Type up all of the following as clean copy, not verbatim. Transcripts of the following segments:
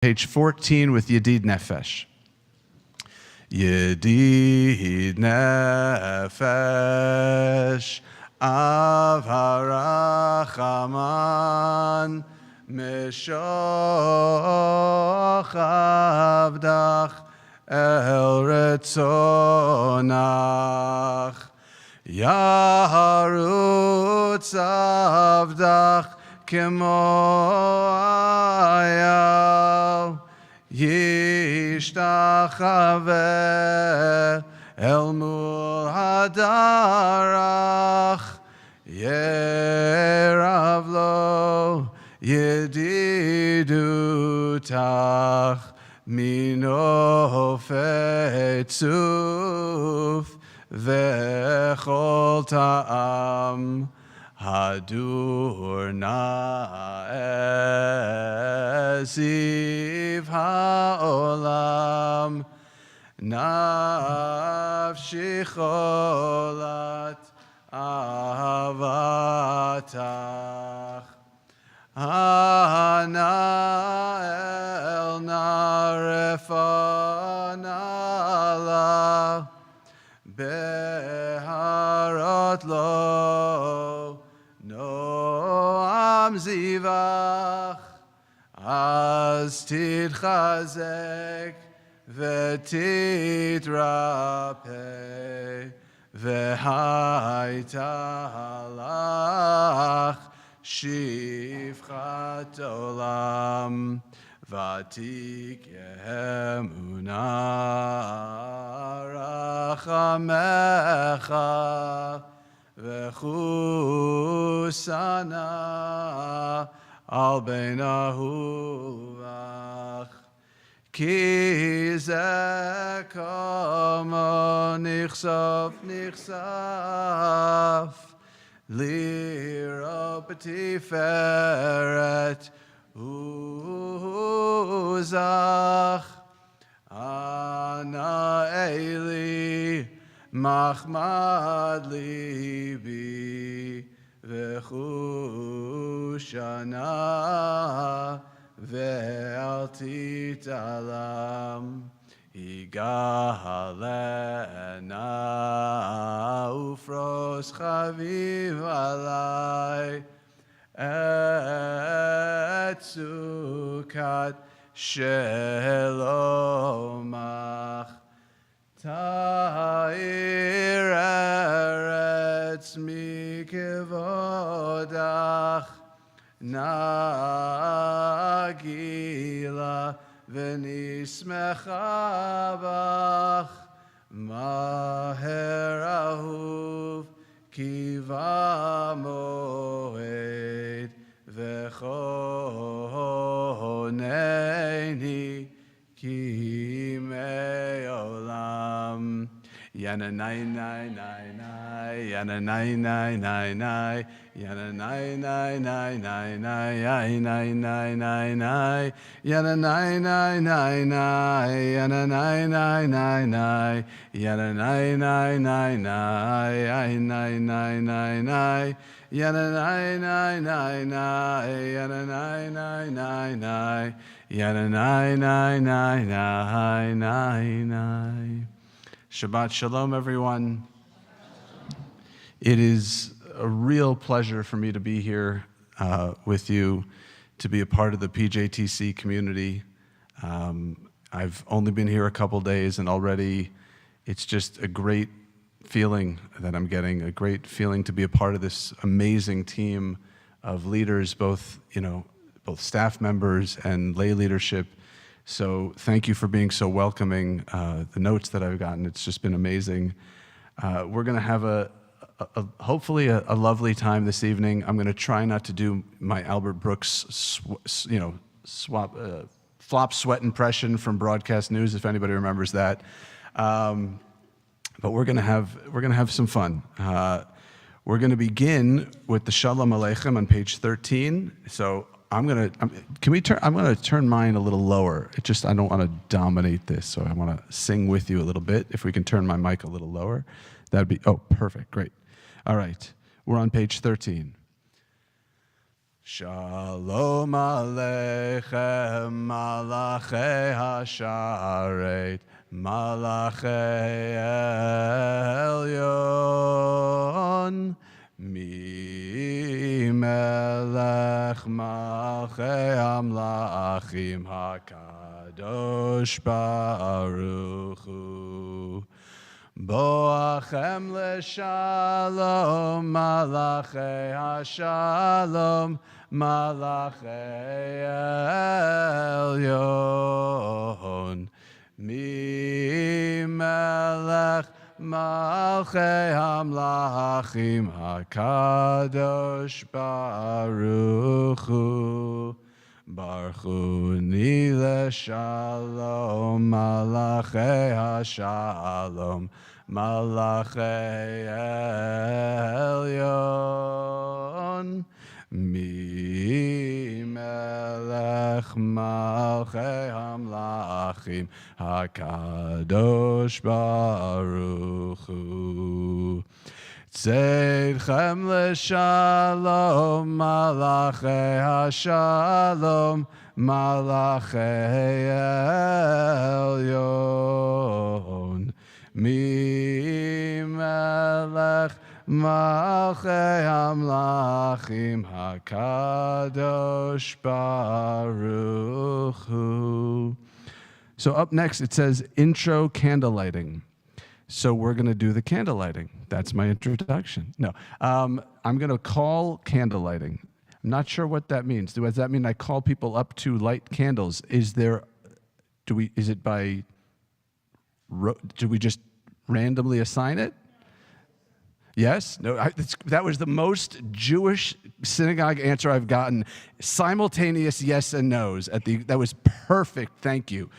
Page 14 with Yedid Nefesh. Yedid Nefesh Av Harachaman Meshoch Avdach El Retzonach Yaharutz Avdach Kemo Ayal Yishtachaveh El Mul Hadarach Yerav Lo Yedidutach Mino Fetzuf Vechol Ta'am Hadur Na'eziv Ha'olam Nafshi Cholat Avatach Hana'el Narefanala Beharot Lo Noam Zivach Az Titchazek Vetitrape V'haitalach Shivchat Olam Vatik Yemuna Rachamecha V'chusana Al Ben Ahuvach Ki Ze Kamo Nichsaf Liro B'Tiferet Uzach Ana Eli Machmad Libi V'chushana Ve'al Titalam Igalena Ufros Chaviv Alai Et Sukat Shelomach Ta'ir Eretz Mikevodach Nagila V'nismecha bach Maher ahuv Kiva moed V'choneni Kimei olam Yana nai nai nai nai Yana nai nai nai nai Yana nai nai nai nai nai nai nai nai nai Yana nai nai nai nai Yana nai nai nai nai Yana nai nai nai nai nai nai nai nai Yana nai nai nai nai Yana nai nai nai nai Yana nai nai nai nai nai nai. Shabbat Shalom, everyone. It is a real pleasure for me to be here with you, to be a part of the PJTC community. I've only been here a couple days, and already it's just a great feeling that I'm getting, a great feeling to be a part of this amazing team of leaders, both staff members and lay leadership. So thank you for being so welcoming. The notes that I've gotten, it's just been amazing. We're going to have hopefully a lovely time this evening. I'm going to try not to do my Albert Brooks, flop sweat impression from Broadcast News, if anybody remembers that. But we're going to have some fun. We're going to begin with the Shalom Aleichem on page 13. So I'm going to turn mine a little lower. I don't want to dominate this, so I want to sing with you a little bit. If we can turn my mic a little lower, that'd be, perfect, great. All right, we're on page 13. Shalom Aleichem, Malachei Hasharet, Malachei Elyon, Mi Melech Malchei Amlachim HaKadosh Baruch Hu. Boachem leshalom, malachei hashalom, malachei elyon. Mi melech malchei hamlachim hakadosh baruch hu. Barchuni leshalom, malachei hashalom, malachei elyon. Mi melech malchei hamlachim hakadosh baruch hu. Tzeidchem leshalom, malachei hashalom, malachei elyon. Mi melech malchei hamlachim hakadosh baruch hu. So up next it says intro candlelighting. So we're going to do the candlelighting. That's my introduction. No, I'm going to call candlelighting. I'm not sure what that means. Does that mean I call people up to light candles? Is it by, do we just randomly assign it? Yes? No, that was the most Jewish synagogue answer I've gotten. Simultaneous yes and no's. That was perfect. Thank you.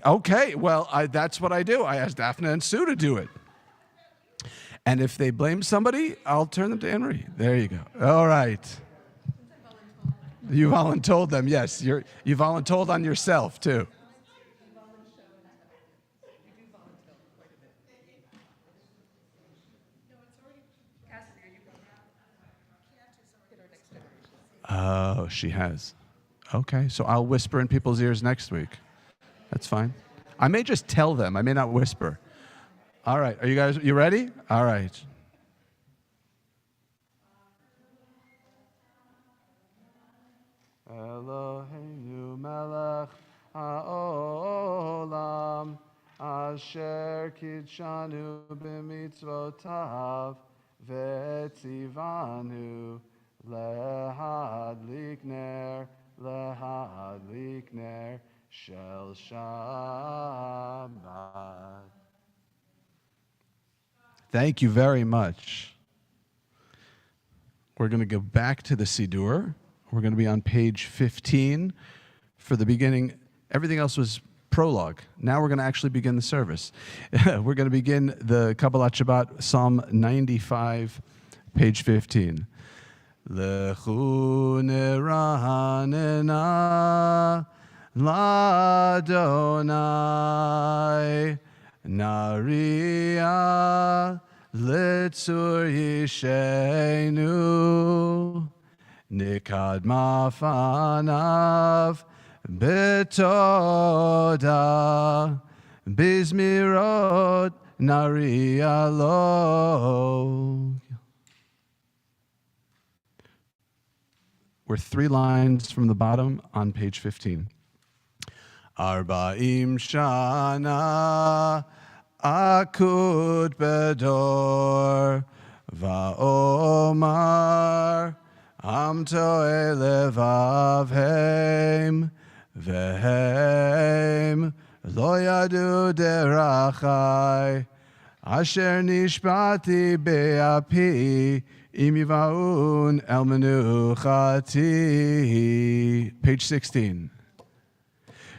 Okay, well, that's what I do. I ask Daphne and Sue to do it. And if they blame somebody, I'll turn them to Henry. There you go. All right. You voluntold them, yes. You voluntold on yourself, too. Oh, she has. Okay, so I'll whisper in people's ears next week. That's fine. I may just tell them. I may not whisper. All right. Are you ready? All right. Eloheinu melech haolam asher kidshanu b'mitzvotav v'etzivanu lehadlik ner Shel Shabbat. Thank you very much. We're going to go back to the Siddur. We're going to be on page 15 for the beginning. Everything else was prologue. Now we're going to actually begin the service. We're going to begin the Kabbalat Shabbat, Psalm 95, page 15. Lechu neranena L'Adonai Nariya Litzur Yishenu Nikad Mafanav Betoda Bizmirot Nariya Lo. We're 3 lines from the bottom on page 15. Arba'im shana akut bedor va'omar am to'e levavheim vehem lo yadu derachai asher nishbati be'api im yivaun el menuchati. Page 16.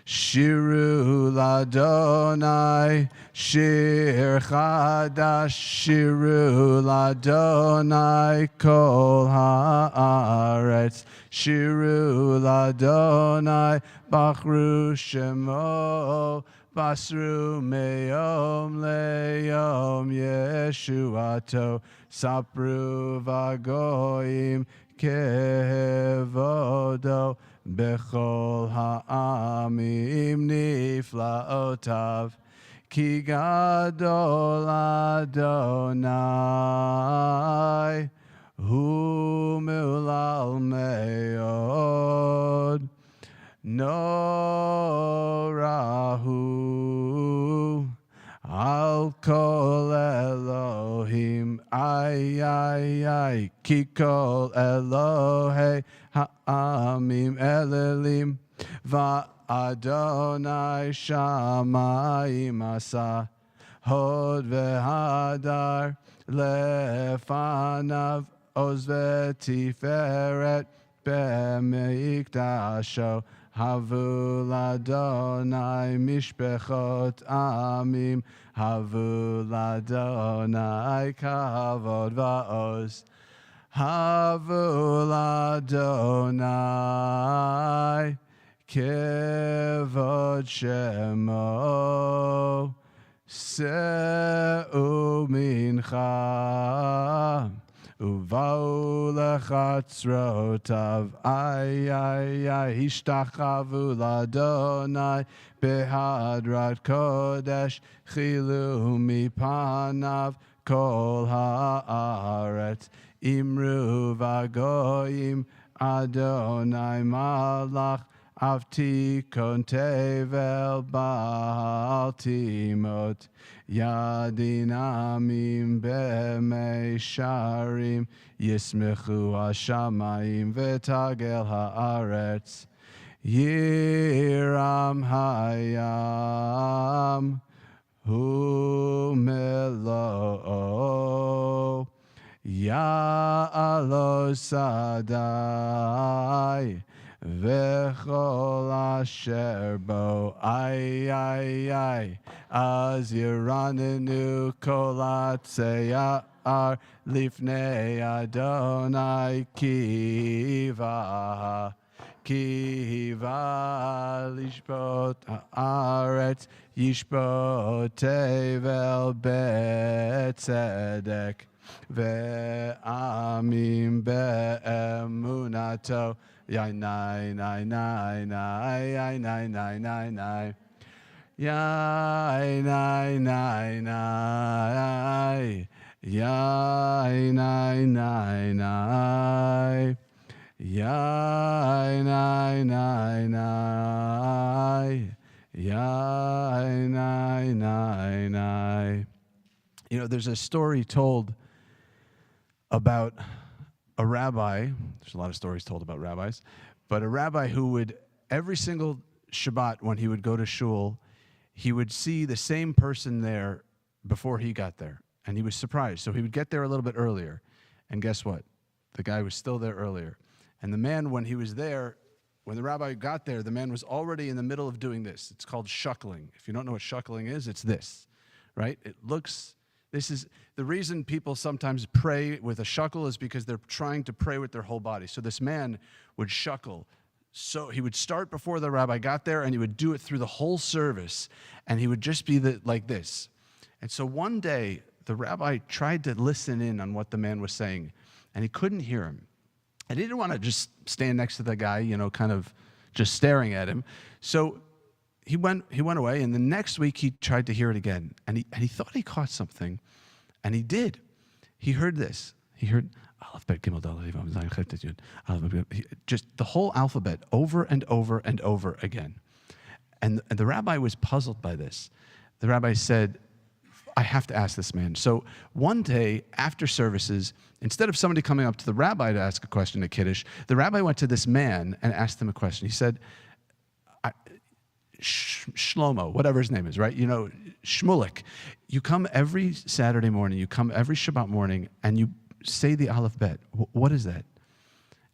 Shiru Ladonai, Shir Chadash, Shiru Ladonai, Kol Haaretz, Shiru Ladonai, Bachru Shemo, Basru meyom leyom Yeshuato, Sapru vagoyim kevodo, Bechol ha'amim niflaotav, Ki gadol Adonai, Hu meulal meod, Norahu, Al kol Elohim, ay, Ki kol Elohei ha'amim elelim, Adonai shamayim asa, hod vehadar lefanav, oz v'tiferet b'mikdasho, havul Adonai mishpechot amim, havul Adonai kavod va'oz, havul Adonai Kevod Shemo, Se'u Mincha, Uvau Lechatzrotav, ay, Ishtachavu Ladonai, Behadrat Kodesh, Chilu Mipanav, Kol Haaretz, Imru Vagoyim, Adonai Malach, Avtikon tevel ba'al timot, Yadinamim b'meisharim, Yismechu hashamayim v'tagel haaretz, Yiram hayam hu melo, Ya'alo sadai, V'chol asher bo, ay, az yiranenu kol atzeyar, lifnei Adonai kiva, lishbot haaretz, yishbot tevel betzedek, ve'amim be'emunato, Yai nai, Yai nai, Yai nai. You know, there's a story told about a rabbi. There's a lot of stories told about rabbis, but a rabbi who would, every single Shabbat when he would go to shul, he would see the same person there before he got there, and he was surprised. So he would get there a little bit earlier, and guess what? The guy was still there earlier. And the man, when he was there, when the rabbi got there, the man was already in the middle of doing this. It's called shuckling. If you don't know what shuckling is, it's this, right? This is the reason people sometimes pray with a shuckle is because they're trying to pray with their whole body. So this man would shuckle. So he would start before the rabbi got there, and he would do it through the whole service, and he would just be like this. And so one day, the rabbi tried to listen in on what the man was saying, and he couldn't hear him. And he didn't want to just stand next to the guy, kind of just staring at him. So he went away, and the next week he tried to hear it again, and he thought he caught something, and he did. He heard this. He heard Aleph, Bet, Gimel, Dal, Hey, Vav, Zayin, Chet, Tet, Yud, just the whole alphabet over and over and over again. And the rabbi was puzzled by this. The rabbi said, I have to ask this man. So one day after services, instead of somebody coming up to the rabbi to ask a question at Kiddush, the rabbi went to this man and asked him a question. He said, Shlomo, whatever his name is, right? Shmulik, you come every Saturday morning, you come every Shabbat morning, and you say the Aleph Bet. What is that?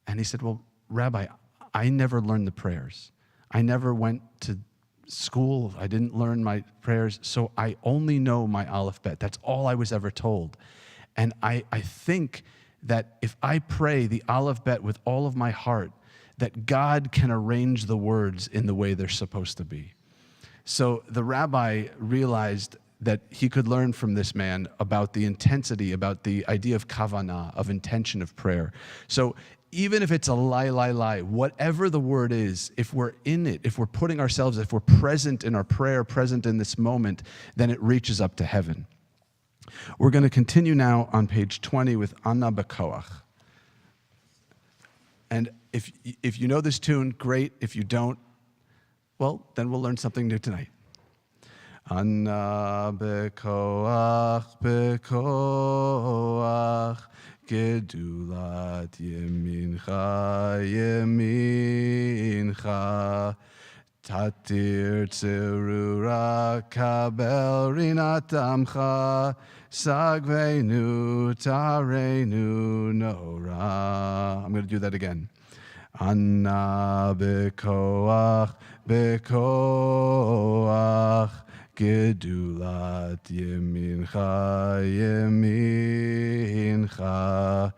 And he said, well, Rabbi, I never learned the prayers. I never went to school. I didn't learn my prayers, so I only know my Aleph Bet. That's all I was ever told. And I think that if I pray the Aleph Bet with all of my heart, that God can arrange the words in the way they're supposed to be. So the rabbi realized that he could learn from this man about the intensity, about the idea of kavanah, of intention of prayer. So even if it's a lie, whatever the word is, if we're in it, if we're putting ourselves, if we're present in our prayer, present in this moment, then it reaches up to heaven. We're going to continue now on page 20 with Anna Bekoach. And if you know this tune, great. If you don't, well, then we'll learn something new tonight. Anna bekoach, bekoach, gedulat yemincha, yemincha, tatir tzerura, kabel rinat amcha, sagvenu, tarenu, nora. I'm going to do that again. Anna bekoach, bekoach, gedulat yemincha, yemincha,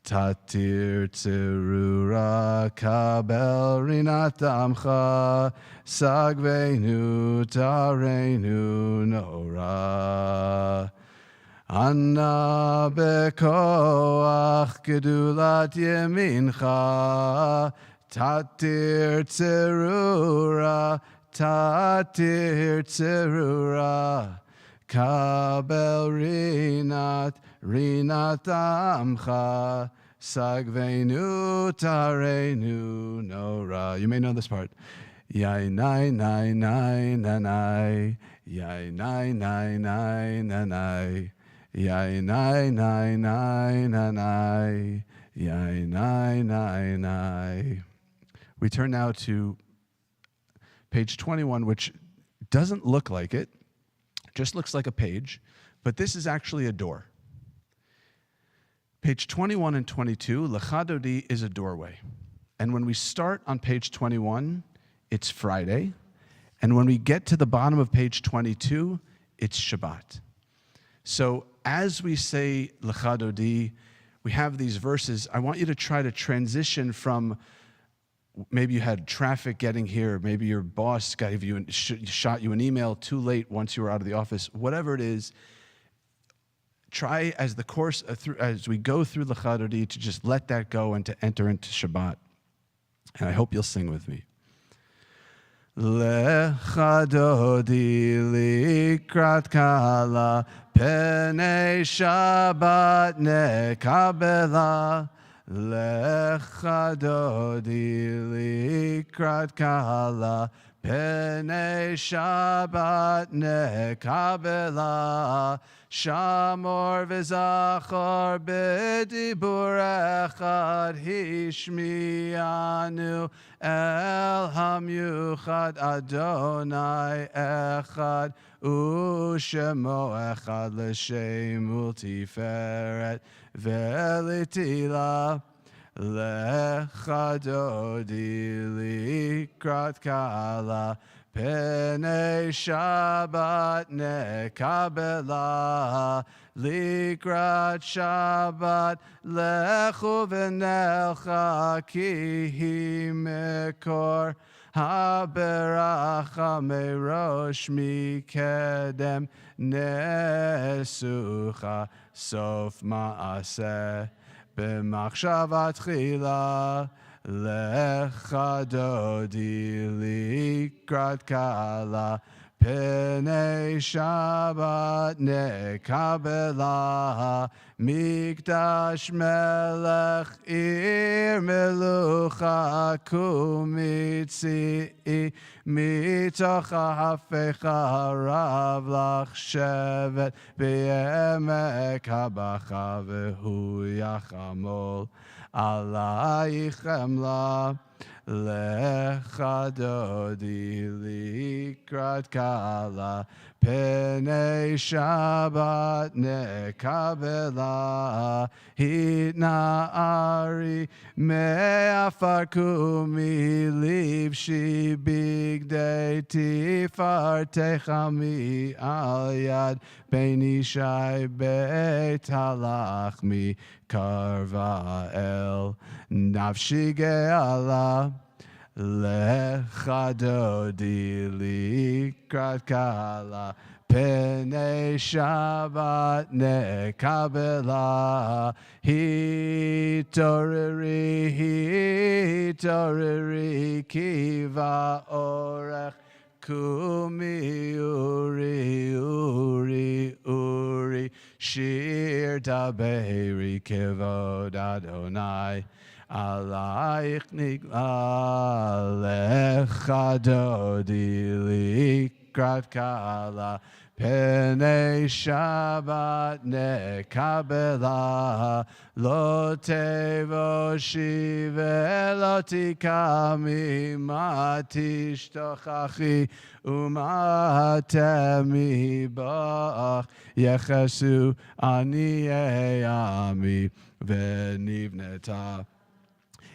tatir tzerura, kabel rinat amcha, sagvenu, tarenu, nora. Anna bekoach, gedulat yemincha, tatir tzerura, tatir tzerura, kabel rinat amcha, sagvenu, tarenu, nora. You may know this part. Yai nai nai nai nanai, yai nai nai nai nanai, yai nai nai nai nanai, yai nai nai nai. We turn now to page 21, which doesn't look like it, just looks like a page, but this is actually a door. Page 21 and 22, Lecha Dodi is a doorway. And when we start on page 21, it's Friday. And when we get to the bottom of page 22, it's Shabbat. So as we say Lecha Dodi, we have these verses. I want you to try to transition from maybe you had traffic getting here, maybe your boss shot you an email too late once you were out of the office, whatever it is. Try as the course as we go through Lecha Dodi to just let that go and to enter into Shabbat. And I hope you'll sing with me. Lecha Dodi likrat kala, penei Shabbat nekabela. Lecha Dodi likrat kala, penei Shabbat nekabela. Shamor v'zachor b'dibur echad, hishmianu el hamyuchad, Adonai echad, u'shemo echad, l'shem ultiferet ve'litila. Lecha Dodi likrat kala, penei Shabbat nekabela. Likrat Shabbat lechu v'nelcha, ki hi mekor haberacha merosh mikedem nesucha sof ma'aseh b'machshavat chila. Lecha Dodi likrat kala, penei Shabbat nekabela. Mikdash melech ir melucha, kumitzi mitoch hafecha rav lach shevet, b'yemek habacha v'hu yachamol alayich emla. Lecha Dodi likrat kala, penei Shabbat nekabela. Hitna'ari me'afar kumi livshi bigdei tifartecha mi al yad, beini shai beit halachmi karva el nafshi ge'ala. Lecha dodi likrat kala, Pnei Shabbat nekabela, hitoreri kiva orech, kumi uri, shir taberi kivod Adonai, alaich nigla, lecha dodi likrat kala, Pnei Shabbat nekabela, lo tevoshi velo tikami, ma tishtochachi umatemi bach, yechesu aniei ami venivneta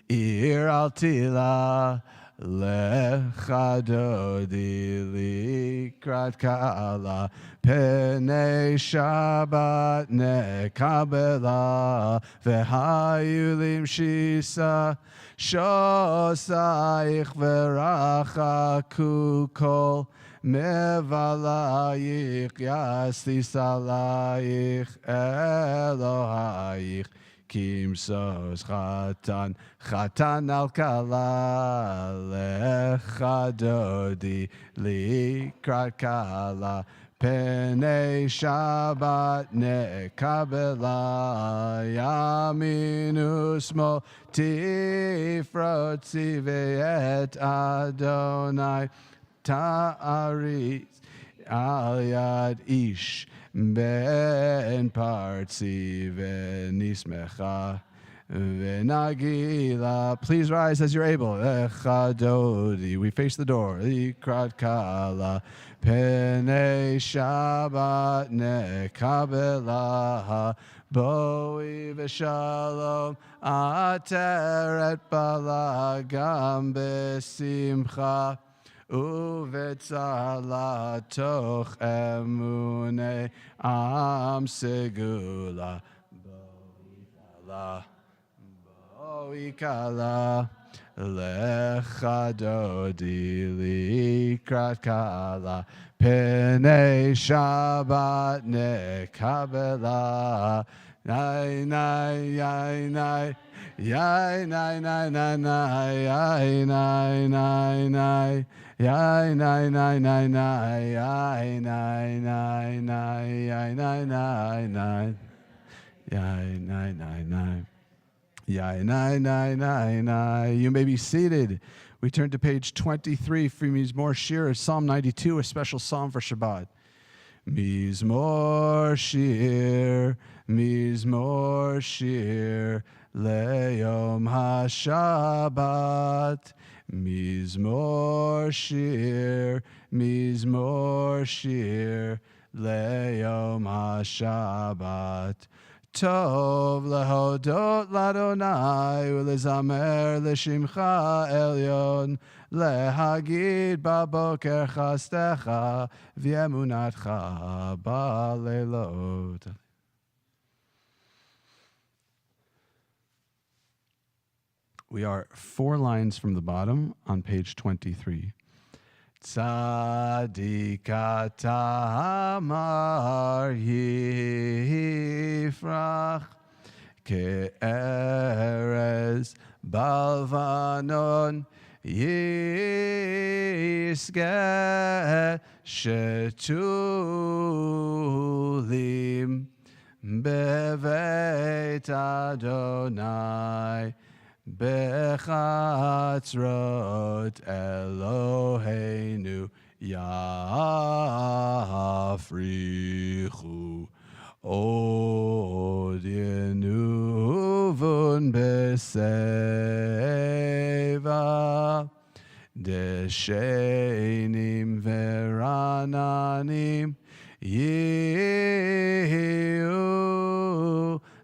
ir al tila, lecha dodi likrat kala, Pnei Shabbat nekabela, v'hayulim shisa shosaich v'rachaku kol mevalayich yastis alayich Elohayich, Kimsos chatan al kala, lecha dodi likrat kala, Pnei Shabbat nekabela, yaminu smol tifrotzi ve'et Adonai ta'aritz al yad ish ben partzi ve'nismecha ve'nagila. Please rise as you're able. Lecha dodi. We face the door. Likrat kala. Pnei Shabbat nekabela, boi v'shalom ateret balagam besimcha, uvetzala toch emune am segula, boi kala. Lecha dodi likrat kala, Pnei Shabbat nekabela, Yai nai yai nai, yai nai nai nai nai, yai nai nai nai, yai nai nai nai nai, yai nai nai nai, yai nai nai nai, yai nai nai nai. Yai, nai, nai, nai, nai. You may be seated. We turn to page 23 for Mizmor Shir, Psalm 92, a special psalm for Shabbat. Mizmor Shir, Mizmor Shir, Le'yom HaShabbat. Mizmor Shir, Mizmor Shir, Le'yom HaShabbat. Tov lehodot l'Adonai u'lezamer l'shimcha elyon, lehagid baboker chastecha v'emunatcha ba'leilot. We are 4 lines from the bottom on page 23. Tzadika tamar yifrach ke'erez balvanon yisge shetulim beveit Adonai Bechatzrot Eloheinu Yafrichu Od Yenuvun Beseva Deshenim Verananim Yehu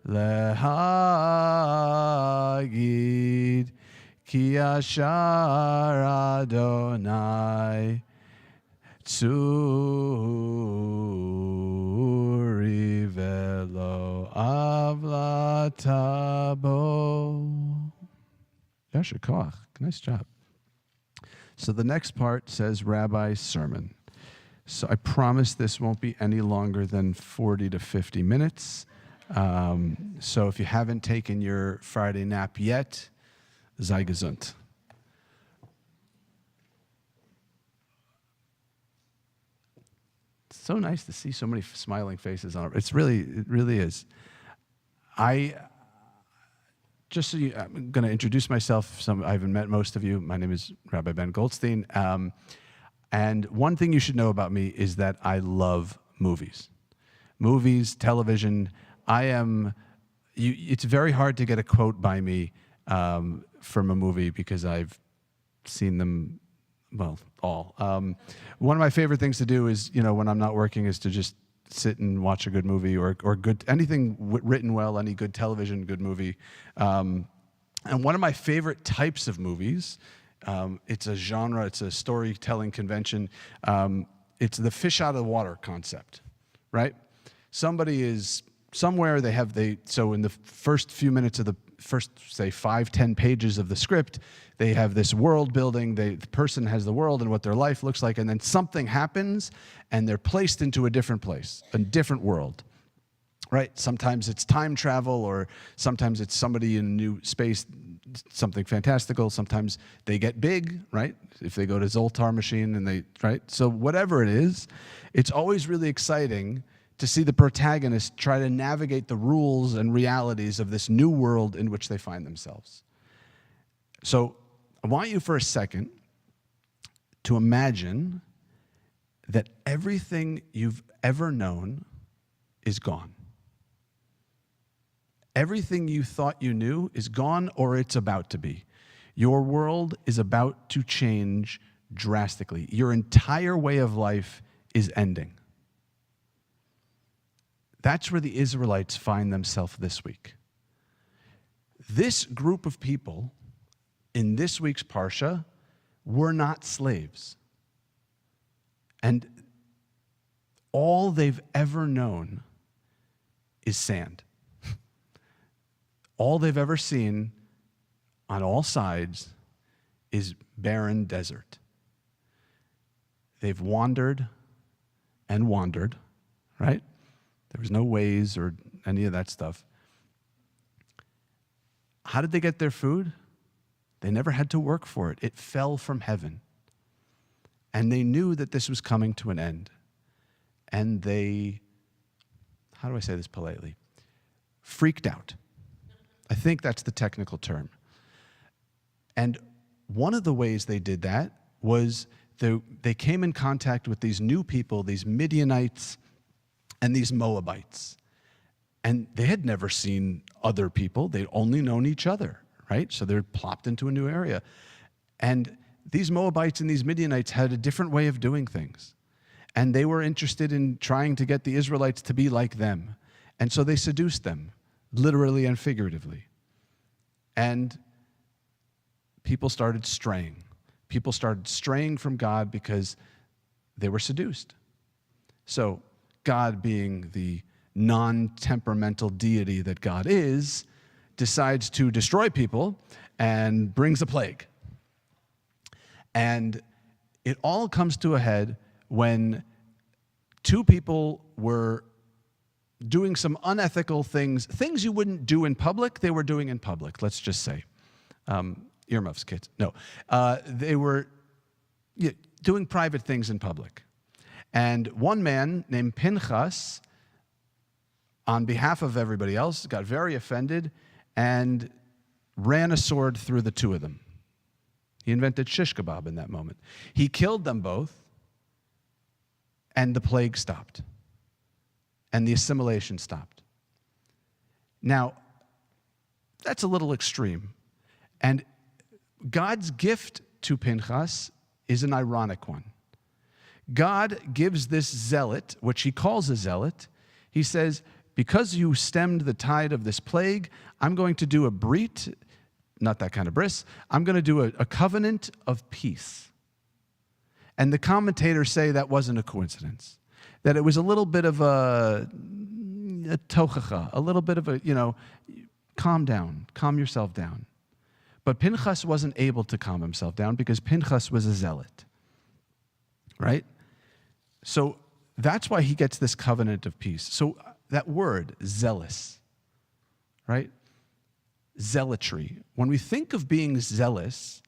Lehagid Ki Ashar Adonai Tzuri Velo Avlatabo. Yasher Koach. Nice job. So the next part says Rabbi's sermon. So I promise this won't be any longer than 40 to 50 minutes. So if you haven't taken your Friday nap yet, sei gesund. It's so nice to see so many smiling faces on it. It really is. Just so I'm going to introduce myself. I haven't met most of you. My name is Rabbi Ben Goldstein. And one thing you should know about me is that I love movies. Movies, television. It's very hard to get a quote by me from a movie because I've seen them, well, all. One of my favorite things to do is, when I'm not working, is to just sit and watch a good movie or good anything written well, any good television, good movie. And one of my favorite types of movies, it's a genre, it's a storytelling convention. It's the fish out of the water concept, right? Somebody is somewhere, so in the first few minutes of the first, say, 5-10 pages of the script, they have this world building, the person has the world and what their life looks like, and then something happens and they're placed into a different place, a different world, right? Sometimes it's time travel, or sometimes it's somebody in a new space, something fantastical. Sometimes they get big, right? If they go to Zoltar machine and right? So whatever it is, it's always really exciting to see the protagonist try to navigate the rules and realities of this new world in which they find themselves. So I want you for a second to imagine that everything you've ever known is gone. Everything you thought you knew is gone, or it's about to be. Your world is about to change drastically. Your entire way of life is ending. That's where the Israelites find themselves this week. This group of people in this week's Parsha were not slaves. And all they've ever known is sand. All they've ever seen on all sides is barren desert. They've wandered and wandered, right? There was no Waze or any of that stuff. How did they get their food? They never had to work for it. It fell from heaven. And they knew that this was coming to an end. And they, how do I say this politely? Freaked out. I think that's the technical term. And one of the ways they did that was they came in contact with these new people, these Midianites and these Moabites. And they had never seen other people. They'd only known each other, right? So they're plopped into a new area. And these Moabites and these Midianites had a different way of doing things. And they were interested in trying to get the Israelites to be like them. And so they seduced them, literally and figuratively. And people started straying. People started straying from God because they were seduced. So God, being the non-temperamental deity that God is, decides to destroy people and brings a plague. And it all comes to a head when two people were doing some unethical things you wouldn't do in public, they were doing in public, let's just say. Earmuffs, kids. No. They were doing private things in public. And one man named Pinchas, on behalf of everybody else, got very offended and ran a sword through the two of them. He invented shish kebab in that moment. He killed them both, and the plague stopped. And the assimilation stopped. Now, that's a little extreme. And God's gift to Pinchas is an ironic one. God gives this zealot, which he calls a zealot, he says, because you stemmed the tide of this plague, I'm going to do a brit, not that kind of bris, I'm going to do a covenant of peace. And the commentators say that wasn't a coincidence, that it was a little bit of a tochacha, a little bit of a, calm down, calm yourself down. But Pinchas wasn't able to calm himself down because Pinchas was a zealot, right? So that's why he gets this covenant of peace. So that word, zealous, right? Zealotry. When we think of being zealous,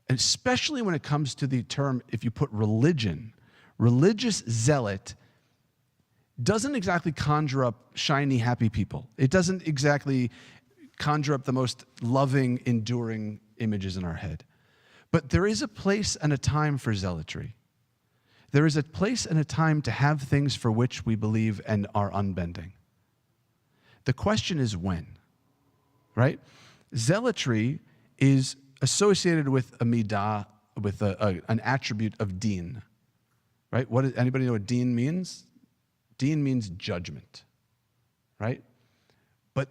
especially when it comes to the term, if you put religion, religious zealot doesn't exactly conjure up shiny, happy people. It doesn't exactly conjure up the most loving, enduring images in our head. But there is a place and a time for zealotry. There is a place and a time to have things for which we believe and are unbending. The question is when, right? Zealotry is associated with a midah, with an attribute of deen, right? Anybody know what deen means? Deen means judgment, right? But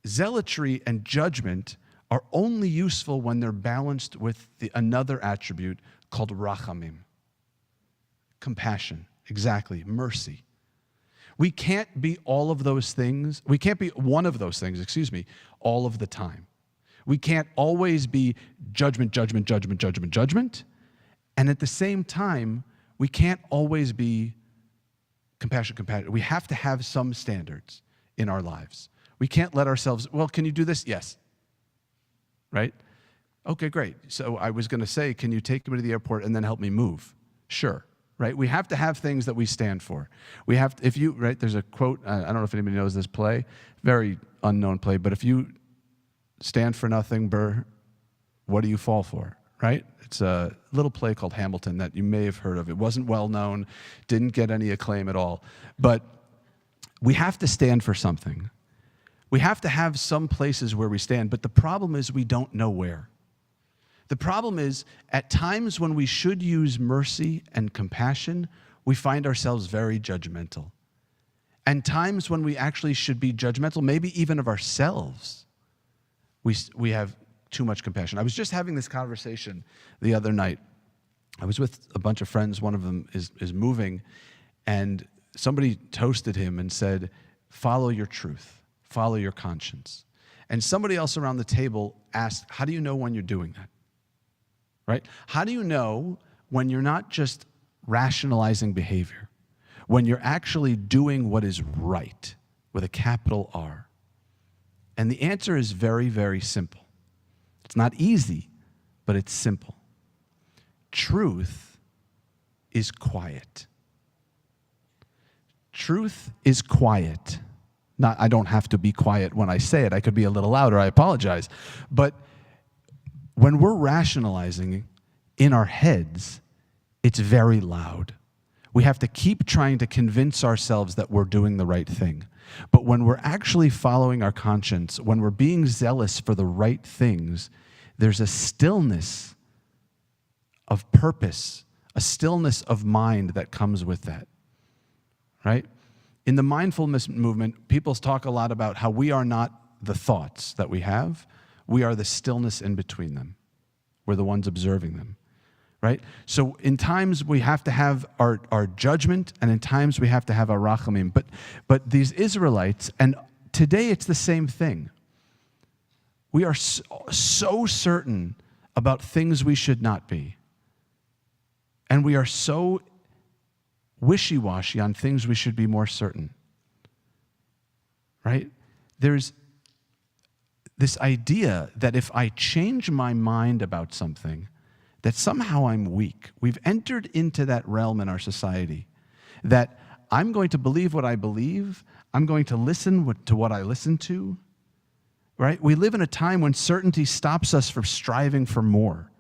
zealotry and judgment are only useful when they're balanced with another attribute called rachamim. Compassion, exactly, mercy. We can't be all of those things. We can't be one of those things, all of the time. We can't always be judgment, judgment, judgment, judgment, judgment. And at the same time, we can't always be compassion, compassion. We have to have some standards in our lives. We can't let ourselves, well, can you do this? Yes. Right? Okay, great. So I was going to say, can you take me to the airport and then help me move? Sure. Right? We have to have things that we stand for. We have to, right, there's a quote, I don't know if anybody knows this play, very unknown play, but if you stand for nothing, Burr, what do you fall for? Right? It's a little play called Hamilton that you may have heard of. It wasn't well known, didn't get any acclaim at all. But we have to stand for something. We have to have some places where we stand, but the problem is we don't know where. The problem is, at times when we should use mercy and compassion, we find ourselves very judgmental. And times when we actually should be judgmental, maybe even of ourselves, we have too much compassion. I was just having this conversation the other night. I was with a bunch of friends. One of them is moving, and somebody toasted him and said, follow your truth, follow your conscience. And somebody else around the table asked, how do you know when you're doing that? Right? How do you know when you're not just rationalizing behavior, when you're actually doing what is right with a capital R? And the answer is very, very simple. It's not easy, but it's simple. Truth is quiet. Truth is quiet. I don't have to be quiet when I say it. I could be a little louder. I apologize. But when we're rationalizing in our heads, it's very loud. We have to keep trying to convince ourselves that we're doing the right thing. But when we're actually following our conscience, when we're being zealous for the right things, there's a stillness of purpose, a stillness of mind that comes with that, right? In the mindfulness movement, people talk a lot about how we are not the thoughts that we have. We are the stillness in between them. We're the ones observing them, right? So in times we have to have our judgment, and in times we have to have our rachamim. But these Israelites, and today it's the same thing. We are so certain about things we should not be. And we are so wishy-washy on things we should be more certain. Right? There's this idea that if I change my mind about something, that somehow I'm weak. We've entered into that realm in our society, that I'm going to believe what I believe, I'm going to listen to what I listen to, right? We live in a time when certainty stops us from striving for more,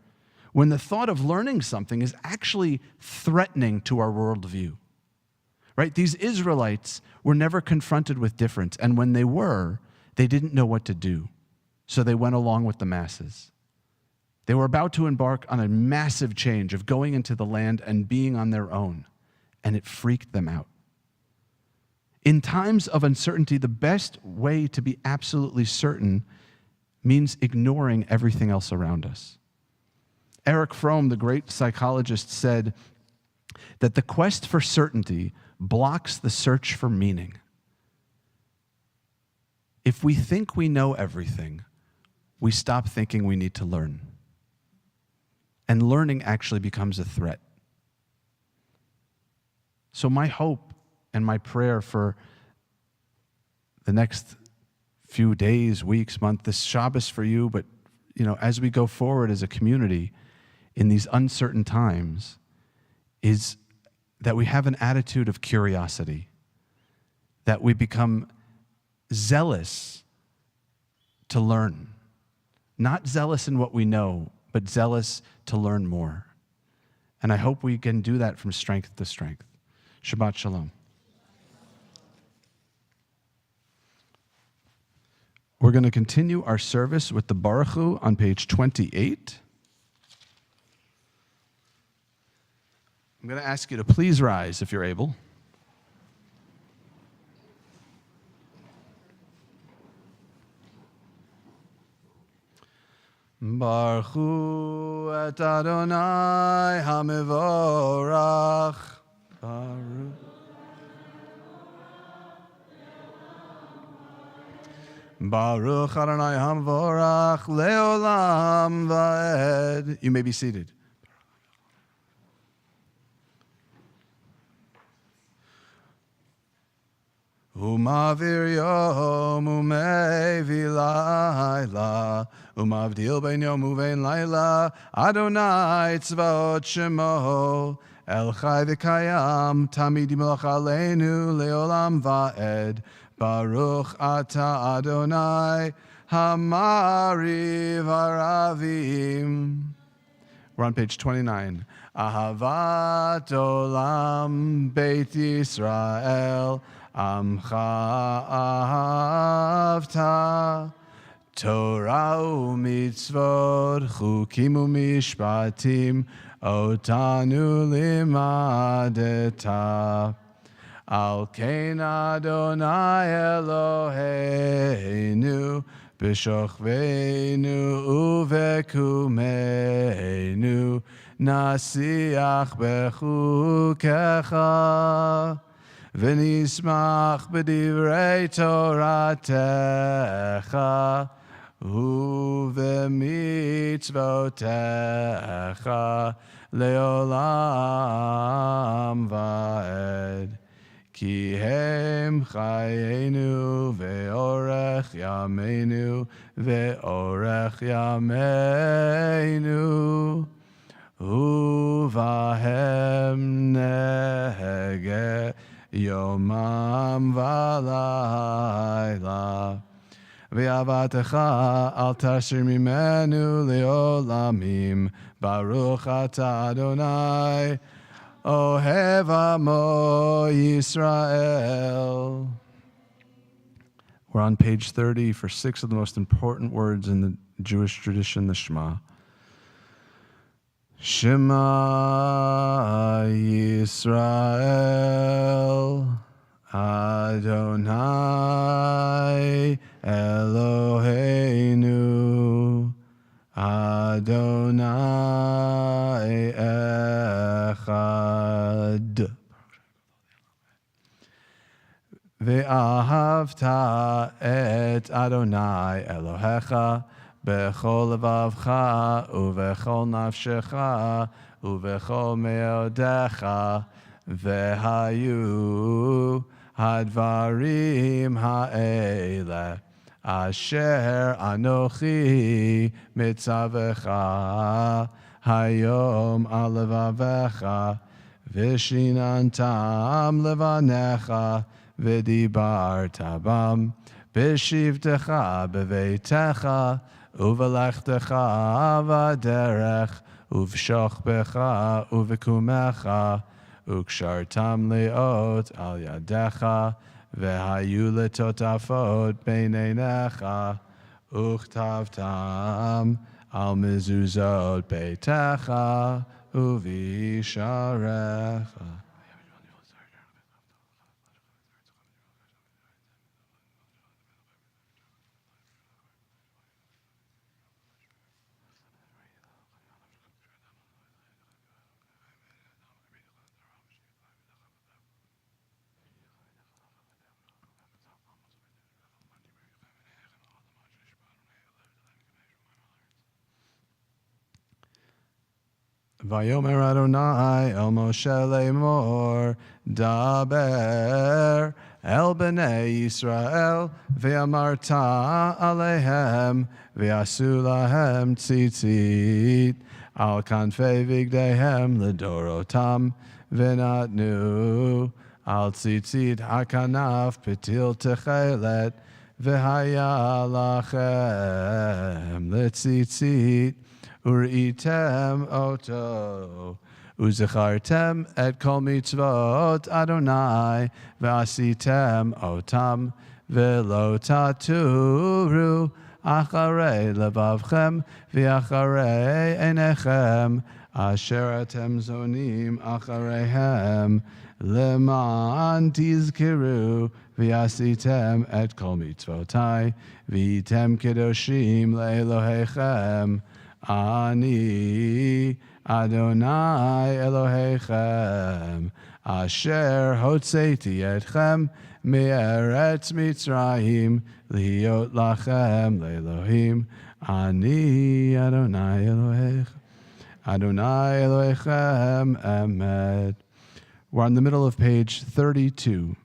when the thought of learning something is actually threatening to our worldview, right? These Israelites were never confronted with difference, and when they were, they didn't know what to do, so they went along with the masses. They were about to embark on a massive change of going into the land and being on their own, and it freaked them out. In times of uncertainty, the best way to be absolutely certain means ignoring everything else around us. Erich Fromm, the great psychologist, said that the quest for certainty blocks the search for meaning. If we think we know everything, we stop thinking we need to learn. And learning actually becomes a threat. So my hope and my prayer for the next few days, weeks, month, this Shabbos for you, but as we go forward as a community in these uncertain times, is that we have an attitude of curiosity, that we become zealous to learn. Not zealous in what we know, but zealous to learn more. And I hope we can do that from strength to strength. Shabbat Shalom. We're going to continue our service with the Baruch Hu on page 28. I'm going to ask you to please rise if you're able. Baruch Hu et Adonai HaMevorach. Baruch. Baruch Adonai HaMevorach Leolam Vaed. You may be seated. Umavir yom umevi laila umavdil ben yom uvein laila Adonai tzvaot shemo el chai v'kayam tamid yimloch aleinu leolam vaed Baruch ata Adonai hamari varavim. We're on page 29. Ahavat olam beit Yisrael Amcha ahavta Torah u'mitzvot chukim u'mishpatim otanu limadeta Al kein Adonai Eloheinu b'shochveinu u'vekumeinu nasiach bechukecha ונשמח בדברי תורתך ובמצוותיך לעולם ועד. כי הם חיינו ואורך ימינו ואורך ימינו ובהם נהגה יומם ולילה ואהבתך אל תסיר ממנו לעולמים ברוך אתה אדוני אוהב עמו Yisrael. We're on page 30 for 6 of the most important words in the Jewish tradition, the Shema. Shema Yisrael Adonai Eloheinu Adonai Echad Ve'ahavta et Adonai Elohecha Bechol levavcha uvechol nafshecha uvechol meodecha vehayu hadvarim ha'ele asher anochi mitzavecha hayom al levavecha vishinantam levanecha v'dibarta bam b'shivtecha b'veitecha Uvelechtecha v'derech, uv'shochbecha, uv'kumecha, ukshartam leot al yadecha, v'hayu letotafot beineinecha, uchtavtam al mezuzot beitecha, uv'isharecha. Vayomer Adonai el Moshe lemor, daber el bnei Yisrael, ve'amarta alehem, ve'asu lahem tzitzit, al kanfei vigdehem ledorotam, ve'natnu, al tzitzit hakanaf petil techelet, ve'haya lachem letzitzit, Uritem oto, uzechartem et kol mitzvot Adonai, ve'asitem otam, ve'lo taturu, acharei levavchem, ve'acharei einechem, asher atem zonim achareihem, leman tizkiru, ve'asitem et kol mitzvotai, v'item kedoshim le'elohechem, Ani Adonai Elohechem, Asher Hotzeiti Etchem Me'eretz Mitzrayim, Liot Lachem Le'Elohim, Ani Adonai Elohechem, Adonai Elohechem Emet. We're in the middle of page 32.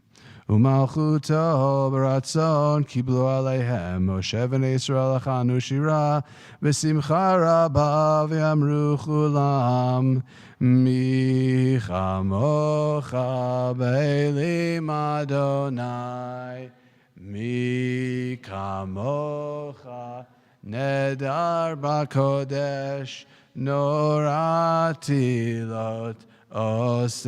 Umalchuto baratzon kiblu aleihem Moshe v'nei Yisrael achanu shira v'simcha rabba v'amru chulam mi chamocha be'elim Adonai mi kamocha nedar b'kodesh noratilot Osefele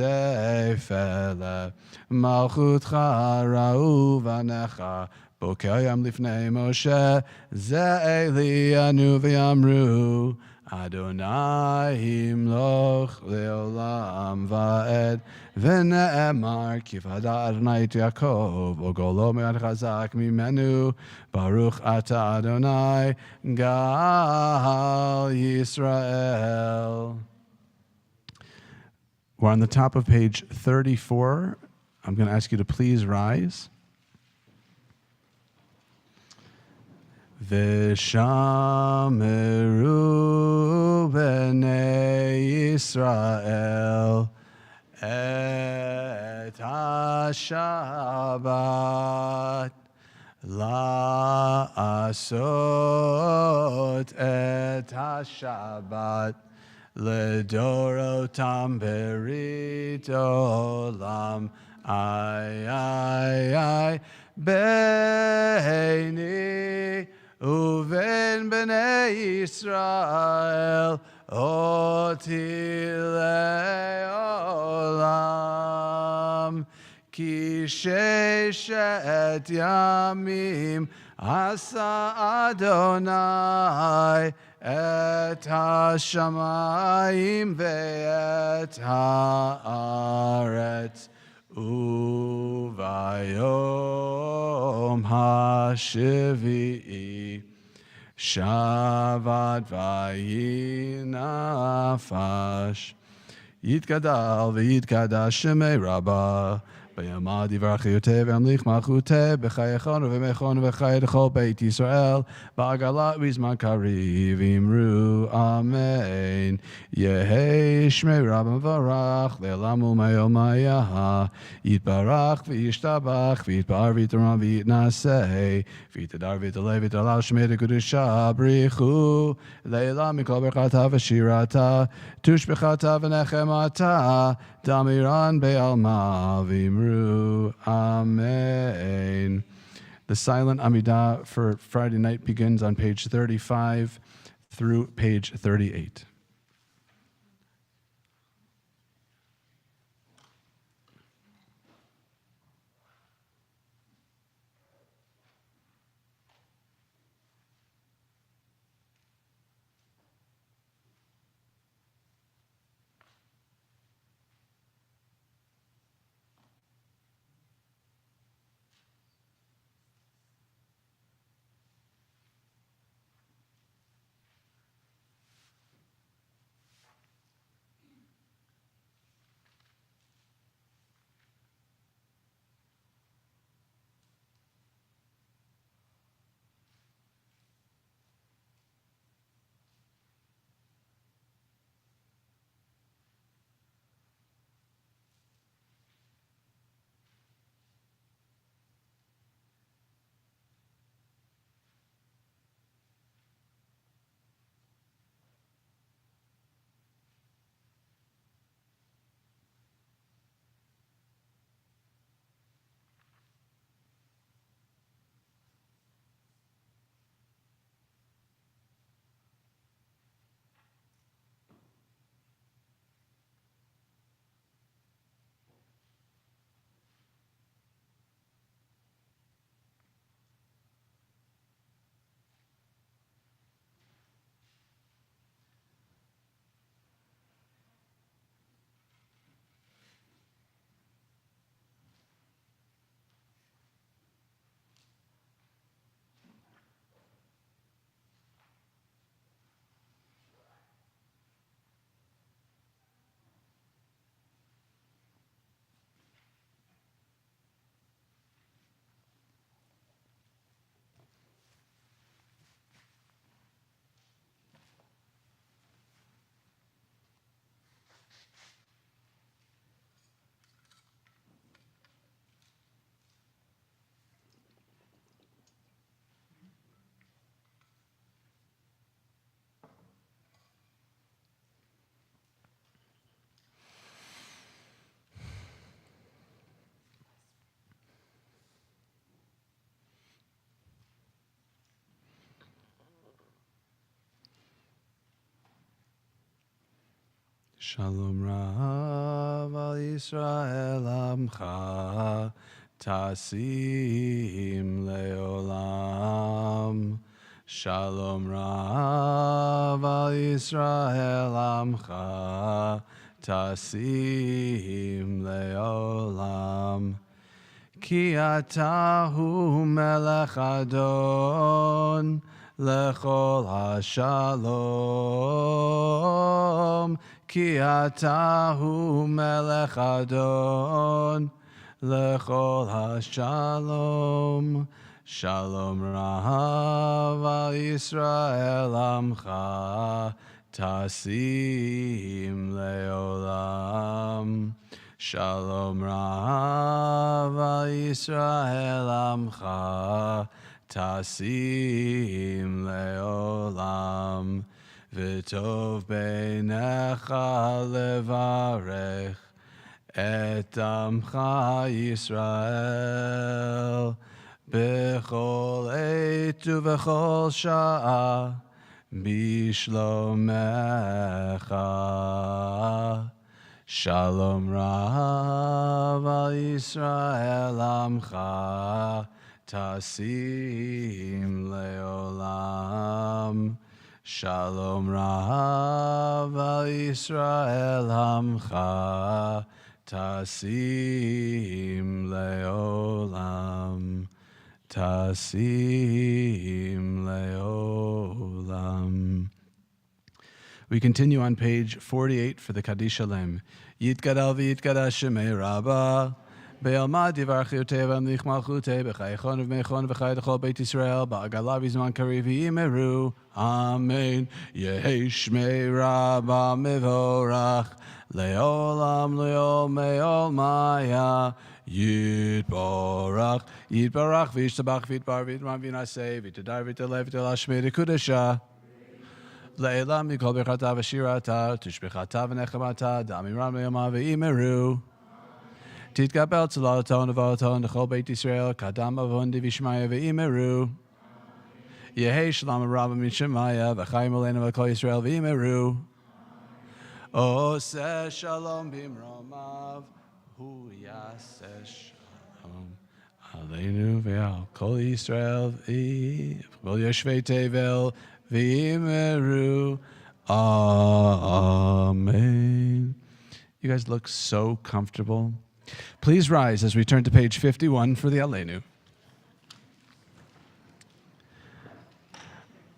Malchutcha Ra'u Vanecha Bokayam Lifnei Moshe Ze'eli Anu V'yamru Adonai Himloch Leolam Va'ed V'ne'emar Kivada Adonai et Yaakov Ogolo Me'ad Chazak Mimenu Baruch Ata Adonai Gal Yisrael. We're on the top of page 34. I'm going to ask you to please rise. V'shameru b'nei Yisrael et ha-Shabbat la'asot et ha-Shabbat Ledorotam berit olam, ay, beini uven bnei Yisrael, oti leolam, ki sheshet yamim asa Adonai, et ha-shamayim ve'et ha'aretz uvayom ha-shvi'i shavat vayinafash yitgadal v'yitkadash shemei rabbah Bayamad Yivarachiyoteh v'amlich malchuteh b'chayechon v'mechon v'chay d'chol beit Yisrael ba'agalat v'izman kariv imru amen Yehei shmei rabban v'arach le'elam u'mayom ma'yaha yitbarach v'yishtabach v'yitbar v'yitaram v'yitnaseh v'yitadar v'yitaleh v'yitalal shmei d'kudusha brichu le'elam mikol berchata v'shirata tush b'chata v'nechemata Damiran be'alma v'imru amen. The silent Amidah for Friday night begins on page 35 through page 38. Shalom Rav al Yisrael Amcha Tasim Leolam. Shalom Rav al Yisrael Amcha Tasim Leolam. Ki atahu melech adon lechol hashalom. Ki atahu melech adon lechol hashalom. Shalom Rav al Yisrael Amcha Tasim Leolam. Shalom Rav al Yisrael Amcha Tasim Leolam. V'tov beinecha levarech et amcha Yisrael b'chol eit u'v'chol sha'a bishlomecha. Shalom Rav al Yisrael Amcha Tasim Leolam. Shalom Rav al Yisrael Amcha Tasim Leolam. Tasim Leolam. We continue on page 48 for the Kaddish Shalem. Yitgadal v'yitgadash shemei Rabbah. Be'alma divarchi uteva m'lich malchute b'chaychon v'meichon v'chay d'chol Beit Yisrael ba'agala v'zman kari v'imeru. Amen. Yehi shmei Rabbah mevorach le'olam le'ol me'ol maya. Yitbarach v'yishtabach v'yitbar v'yitman v'yinaseh v'yitadar v'yitalev v'yitala shmei d'kudasha. Leila mikol birchata v'shirata, tushbichata v'nechamata, damiram le'yama v'imeru. Titgabel tzalaton v'alaton d'chol Beit Yisrael, kadam avondi v'shmaya v'imeru. Yehei shalom rabba min shemaya, v'chayim aleinu v'kol Yisrael v'imeru. Oseh shalom b'imromav, hu yaseh shalom aleinu v'al kol Yisrael v'kol yoshvei tevel v'imeru. Amen. You guys look so comfortable. Please rise as we turn to page 51 for the Aleinu.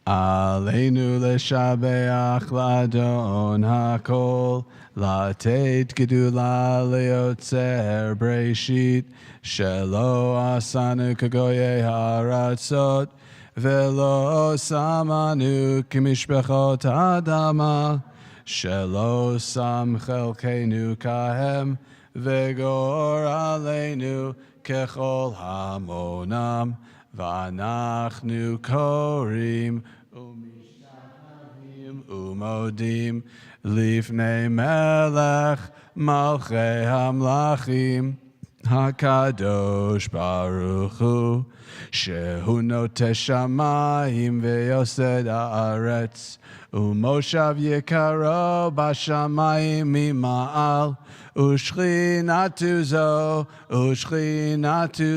Aleinu leshabeach ladon hakol, latet gedula leotzer breishit, shelo asanu kagoye haratzot, velo samanu kimishbechot adama, shelo sam chelkenu kahem, vegor aleinu kechol hamonam, v'anachnu korim u'mishnahim u'modim lifnei melech malchei hamlachim hakadosh baruch hu shehu noteh shamayim ve'yosed haaretz u'moshav yikaro b'shamayim mima'al u'shchinatu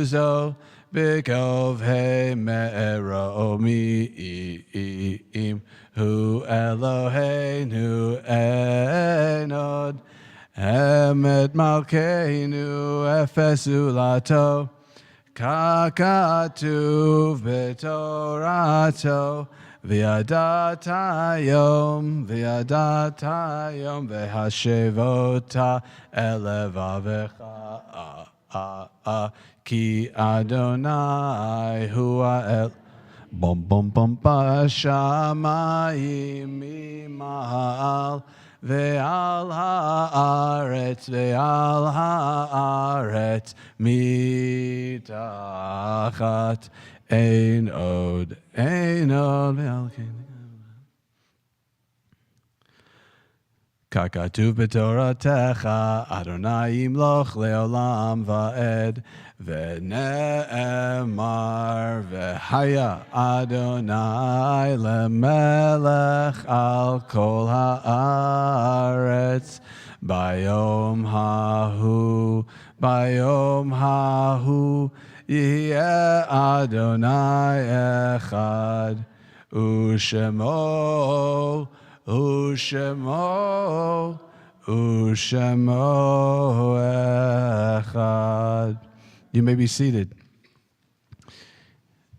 zo B'kov he me'ero'omi'im hu Eloheinu enod emet malkeinu efes ulato kakatuv b'torato v'yadatayom v'hashevota elevavecha Ki Adonai hu el bom bom bom b'shamayim mima'al ve'al haaretz mitachat ein od ve'al ככתוב בתורתך, אדוני ימלוך לעולם ועד, ונאמר, והיה אדוני למלך על כל הארץ, ביום ההוא, יהיה אדוני אחד, ושמו echad. You may be seated.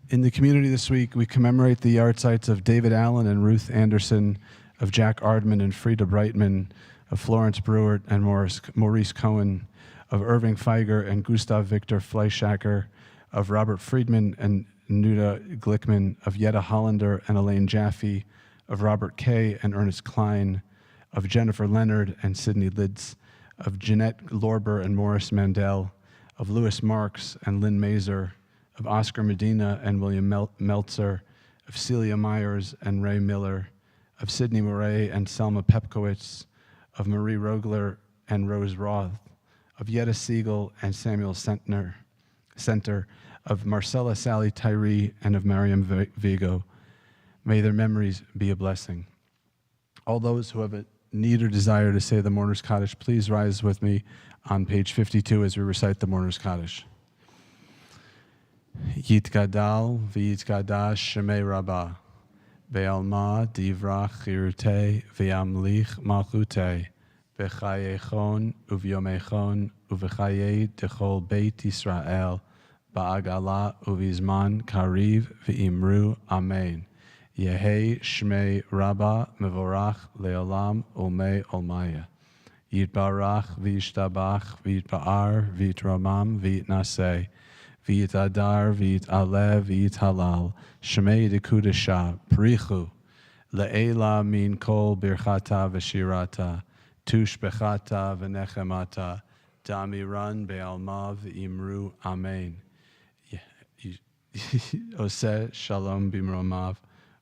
In the community this week, we commemorate the yahrzeits of David Allen and Ruth Anderson, of Jack Ardman and Frida Brightman, of Florence Brewer and Maurice Cohen, of Irving Feiger and Gustav Victor Fleischacker, of Robert Friedman and Nuda Glickman, of Jetta Hollander and Elaine Jaffe, of Robert Kay and Ernest Klein, of Jennifer Leonard and Sidney Lids, of Jeanette Lorber and Morris Mandel, of Louis Marks and Lynn Mazer, of Oscar Medina and William Meltzer, of Celia Myers and Ray Miller, of Sidney Murray and Selma Pepkowitz, of Marie Rogler and Rose Roth, of Yetta Siegel and Samuel Center, of Marcella Sally Tyree and of Mariam Vigo. May their memories be a blessing. All those who have a need or desire to say the Mourner's Kaddish, please rise with me on page 52 as we recite the Mourner's Kaddish. Yitgadal v'yitkadash shemei Rabbah, be'alma divrach chirutei v'yamlich malchutei, b'chayechon uv'yomechon uv'chayei dechol beit Yisrael, ba'agala uv'izman kariv v'imru amen. Yehei Shmei Rabbah Mevorach Leolam Olmei Olmaya. Yitbarach v'yishtabach v'yitba'ar v'yitramam v'yitnaseh v'yitadar v'yitalev v'yithalal Shmei Dekudesha Prichu Le'ela min kol birchata v'shirata tush bechata v'nechemata damiran be'alma v'imru amen. Oseh Shalom bimromav.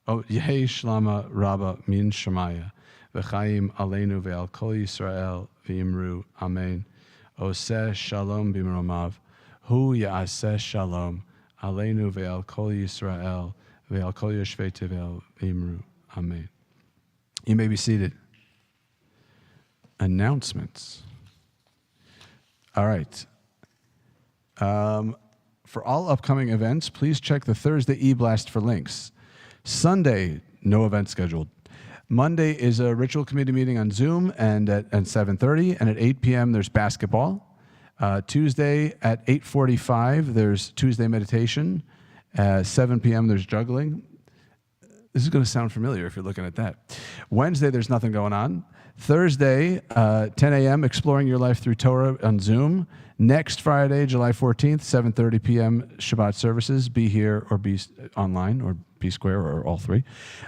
Oh, Yehei Shlama Rabba Min Shemaya, V'chaim Aleinu Ve'al Kol Yisrael V'imru Amen. Oseh Shalom B'mromav, Hu Ya'aseh Shalom, Aleinu Ve'al Kol Yisrael Ve'al Kol Yoshvei Tevel V'imru Amen. You may be seated. Announcements. All right. For all upcoming events, please check the Thursday e-blast for links. Sunday, no event scheduled. Monday is a ritual committee meeting on Zoom and at 7:30, and at 8 p.m. there's basketball. Tuesday at 8:45 there's Tuesday meditation. 7 p.m. there's juggling. This is going to sound familiar if you're looking at that. Wednesday there's nothing going on. Thursday, 10 a.m. exploring your life through Torah on Zoom. Next Friday, July 14th, 7:30 p.m. Shabbat services. Be here or be online or be square or all three.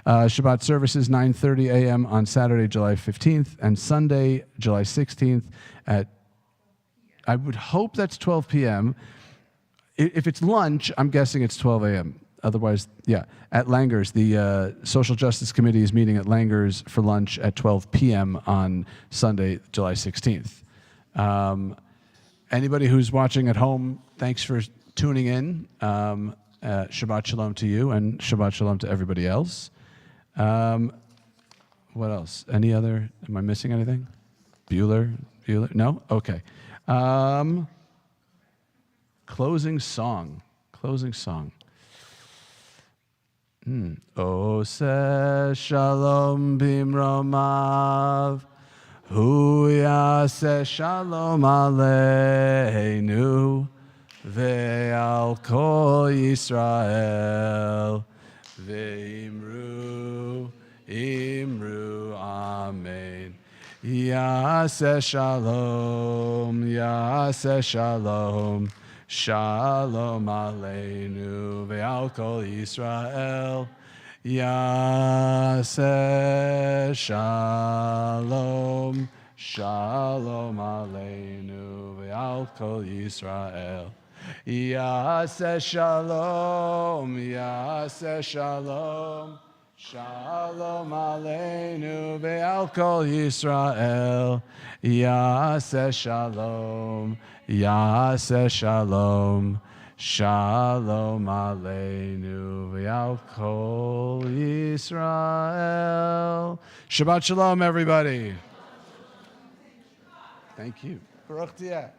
Shabbat services 9:30 a.m. on Saturday, July 15th, and Sunday, July 16th at, I would hope that's 12 p.m. If it's lunch, I'm guessing it's 12 a.m. Otherwise, yeah, at Langer's. The Social Justice Committee is meeting at Langer's for lunch at 12 p.m. on Sunday, July 16th. Anybody who's watching at home, thanks for tuning in. Shabbat Shalom to you and Shabbat Shalom to everybody else. What else? Any other? Am I missing anything? Bueller? No? Okay. Closing song. Oseh Shalom Bimromav, Hu Yaseh Shalom Aleinu, Ve'al Kol Yisrael, Ve'imru Amen. Yaseh Shalom, Shalom Aleinu Ve'al Kol Yisrael. Yaseh Shalom, Shalom Aleinu Ve'al Kol Yisrael. Yaseh Shalom, Shalom Aleinu Ve'al ועל כל ישראל יעשה שלום, יעשה שלום. Shalom Aleinu v'al kol Yisrael. Shabbat Shalom, everybody. Thank you. Baruch Tiyah.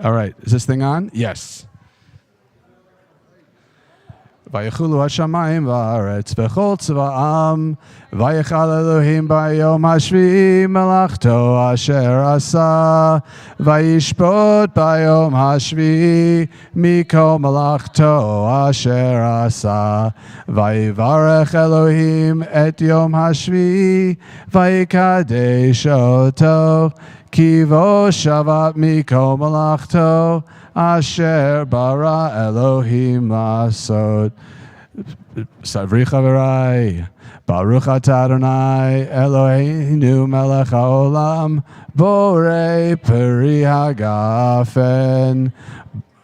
All right, is this thing on? Yes. ויחולו השמיים והארץ וכל צבאם, ויחל אלוהים ביום השביעי מלאכתו אשר עשה, וישפוט ביום השביעי מכל מלאכתו אשר עשה. ויברך אלוהים את יום השביעי, ויקדש אותו, כי בו שבת מכל מלאכתו אשר ברא אלוהים לעשות. סברי חבריי, ברוך אתה אדוני אלוהינו מלך העולם, בורא פרי הגפן.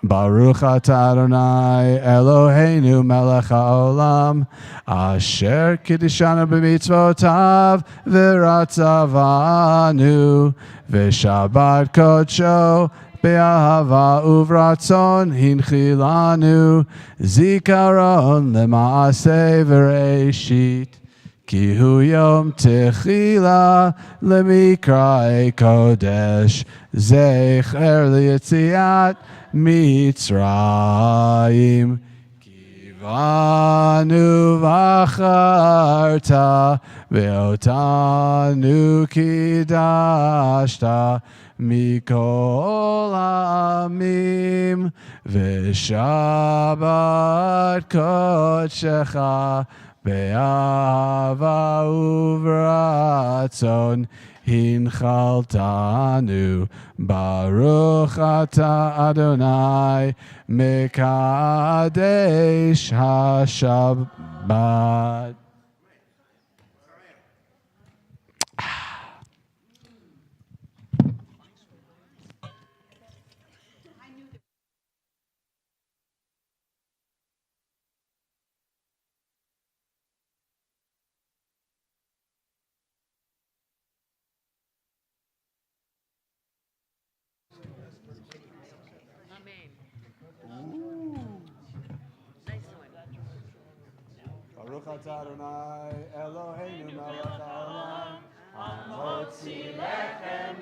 ברוך אתה אדוני אלוהינו מלך העולם, אשר קידשנו במצוותיו ורצה בנו, ושבת קודשו באהבה וברצון הנחילנו, זיכרון למעשה וראשית. כי הוא יום תחילה למקראי קודש, זכר ליציאת מצרים. כי בנו בחרת ואותנו קידשת מכל העמים, ושבת קודשך באהבה וברצון הנחלתנו. ברוך אתה אדוני מקדש השבת. Baruch atah Adonai Eloheinu melech haolam, hamotzi lechem